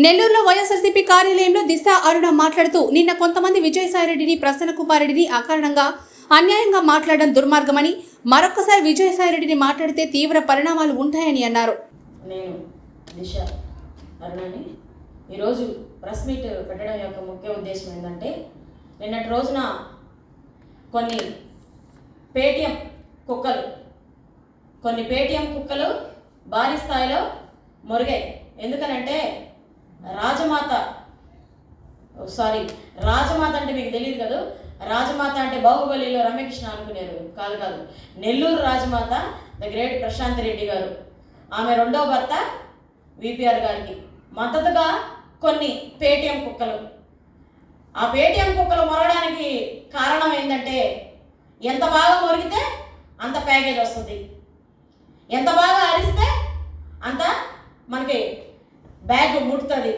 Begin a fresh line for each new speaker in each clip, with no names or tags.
నెల్లూరులో వైఎస్ఆర్సీపీ కార్యాలయంలో దిశ అరుణ మాట్లాడుతూ నిన్న కొంతమంది విజయసాయిరెడ్డిని ప్రసన్న కుమారెడ్డిని అకారణంగా అన్యాయంగా మాట్లాడడం దుర్మార్గమని, మరొకసారి విజయసాయిరెడ్డిని మాట్లాడితే తీవ్ర పరిణామాలు ఉంటాయని అన్నారు.
నేను దిశ అరుణని ఈరోజు ప్రెస్ మీట్ పెట్టడం యొక్క ముఖ్య ఉద్దేశం ఏంటంటే, నిన్నటి రోజున కొన్ని పేటీఎం కుక్కలు భారీ స్థాయిలో మురిగాయి. ఎందుకనంటే రాజమాత అంటే మీకు తెలియదు కదా, రాజమాత అంటే బాహుబలిలో రమ్యకృష్ణ అనుకునేరు కాదు. నెల్లూరు రాజమాత ద గ్రేట్ ప్రశాంత్ రెడ్డి గారు, ఆమె రెండో భర్త విపిఆర్ గారికి మద్దతుగా కొన్ని పేటీఎం కుక్కలు. ఆ పేటీఎం కుక్కలు మొరగడానికి కారణం ఏంటంటే, ఎంత బాగా మొరిగితే అంత ప్యాకేజ్ వస్తుంది, ఎంత బాగా అరిస్తే అంత మనకి బ్యాగ్ ముడుతుంది.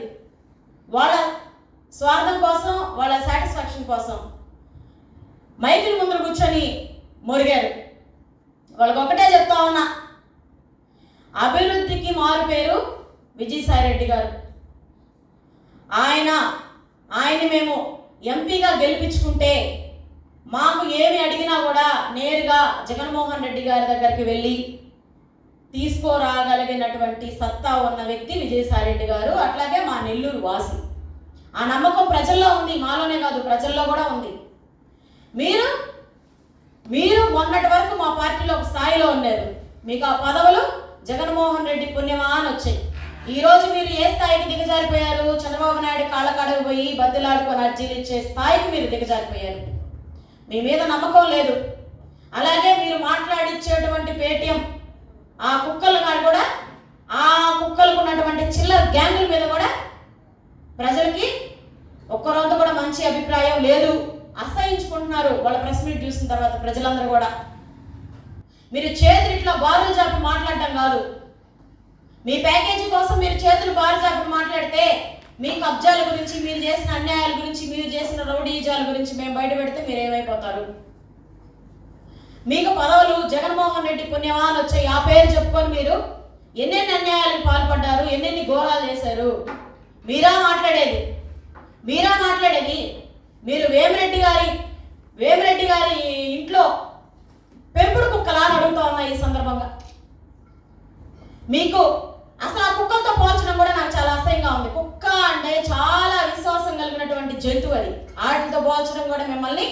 వాళ్ళ స్వార్థం కోసం, వాళ్ళ సాటిస్ఫాక్షన్ కోసం మైకుల ముందు కూర్చొని మొరిగారు. వాళ్ళకి ఒకటే చెప్తా ఉన్నా, అభివృద్ధికి మారు పేరు విజయసాయిరెడ్డి గారు. ఆయన మేము ఎంపీగా గెలిపించుకుంటే మాకు ఏమి అడిగినా కూడా నేరుగా జగన్మోహన్ రెడ్డి గారి దగ్గరికి వెళ్ళి తీసుకురాగలిగినటువంటి సత్తా ఉన్న వ్యక్తి విజయసాయిరెడ్డి గారు. అట్లాగే మా నెల్లూరు వాసి. ఆ నమ్మకం ప్రజల్లో ఉంది, మాలోనే కాదు ప్రజల్లో కూడా ఉంది. మీరు మొన్నటి వరకు మా పార్టీలో ఒక స్థాయిలో ఉన్నారు. మీకు ఆ పదవులు జగన్మోహన్ రెడ్డి పుణ్యమా అని వచ్చాయి. ఈరోజు మీరు ఏ స్థాయికి దిగజారిపోయారు? చంద్రబాబు నాయుడు కాళ్ళకాడకు పోయి బద్దలాడుకొని అర్జీలు ఇచ్చే స్థాయికి మీరు దిగజారిపోయారు. మీ మీద నమ్మకం లేదు. అలాగే మీరు మాట్లాడిచ్చేటువంటి పేటీఎం ఆ కుక్కలు కూడా, ఆ కుక్కలకు ఉన్నటువంటి చిల్లర గ్యాంగుల మీద కూడా ప్రజలకి ఒక్కరోజు కూడా మంచి అభిప్రాయం లేదు. అసహించుకుంటున్నారు వాళ్ళ ప్రెస్ మీట్ చూసిన తర్వాత ప్రజలందరూ కూడా. మీరు చేతులు ఇట్లా బారులు చాపి మాట్లాడటం కాదు. మీ ప్యాకేజీ కోసం మీరు చేతులు బారు చాపి మాట్లాడితే మీ కబ్జాల గురించి, మీరు చేసిన అన్యాయాల గురించి, మీరు చేసిన రౌడీజాల గురించి మేము బయట పెడితే మీరు ఏమైపోతారు? మీకు పదవులు జగన్మోహన్ రెడ్డి పుణ్యమా అని వచ్చాయి. ఆ పేరు చెప్పుకొని మీరు ఎన్నెన్ని అన్యాయాలకు పాల్పడ్డారు, ఎన్నెన్ని ఘోరాలు చేశారు? మీరా మాట్లాడేది? మీరు వేమిరెడ్డి గారి ఇంట్లో పెంపుడు కుక్కలా అని అడుగుతా ఉన్నా ఈ సందర్భంగా. మీకు అసలు ఆ కుక్కలతో పోల్చడం కూడా నాకు చాలా అసహ్యంగా ఉంది. కుక్క అంటే చాలా విశ్వాసం కలిగినటువంటి జంతువు, అది. వాటితో పోల్చడం కూడా మిమ్మల్ని,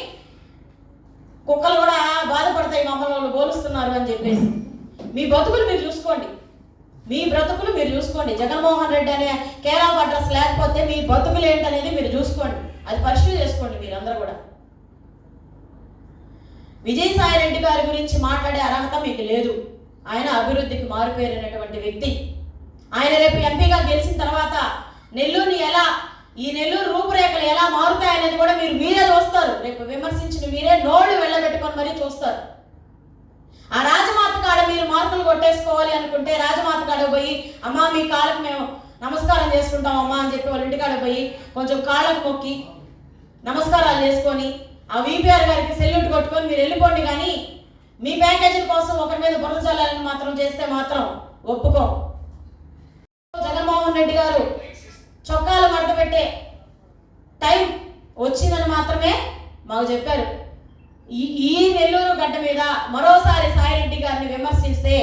కుక్కలు కూడా బాధపడతాయి మమ్మల్ని పోలుస్తున్నారు అని చెప్పేసి. మీ బ్రతుకులు మీరు చూసుకోండి. జగన్మోహన్ రెడ్డి అనే కేర్ ఆఫ్ అడ్రస్ లేకపోతే మీ బ్రతుకులు ఏంటనేది మీరు చూసుకోండి. అది పరిశీలి చేసుకోండి మీరందరూ కూడా. విజయసాయిరెడ్డి గారి గురించి మాట్లాడే అర్హత మీకు లేదు. ఆయన అభివృద్ధికి మారుపేరినటువంటి వ్యక్తి. ఆయన రేపు ఎంపీగా గెలిచిన తర్వాత ఈ నెల్లూరు రూపురేఖలు ఎలా మారుతాయనేది కూడా మీరే చూస్తారు. రేపు విమర్శించిన మీరే నోళ్లు వెళ్ళబెట్టుకొని మరీ చూస్తారు. ఆ రాజమాత కాడ మీరు మార్కులు కొట్టేసుకోవాలి అనుకుంటే, రాజమాత కాడ పోయి అమ్మా మీ కాళ్ళకు మేము నమస్కారం చేసుకుంటాం అమ్మా అని చెప్పి వాళ్ళ ఇంటికాడ పోయి కొంచెం కాళ్ళకు మొక్కి నమస్కారాలు చేసుకొని ఆ విపిఆర్ గారికి సెల్యూట్ కొట్టుకొని మీరు వెళ్ళిపోండి. కానీ మీ ప్యాకేజీల కోసం ఒకరి మీద బురద చల్లాలని మాత్రం చేస్తే మాత్రం ఒప్పుకోం. జగన్మోహన్ రెడ్డి గారు చొక్కాలు మడత పెట్టే టైం వచ్చిందని మాత్రమే మాకు చెప్పారు. ఈ నెల్లూరు గడ్డ మీద మరోసారి సాయిరెడ్డి గారిని విమర్శిస్తే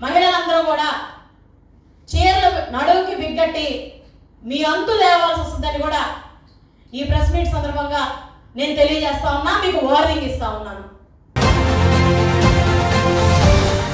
మహిళలందరూ కూడా చీరలు నడువుకి బిగ్గట్టి మీ అంతు తేవాల్సి వస్తుందని కూడా ఈ ప్రెస్ మీట్ సందర్భంగా నేను తెలియజేస్తా ఉన్నా, మీకు వార్నింగ్ ఇస్తా ఉన్నాను.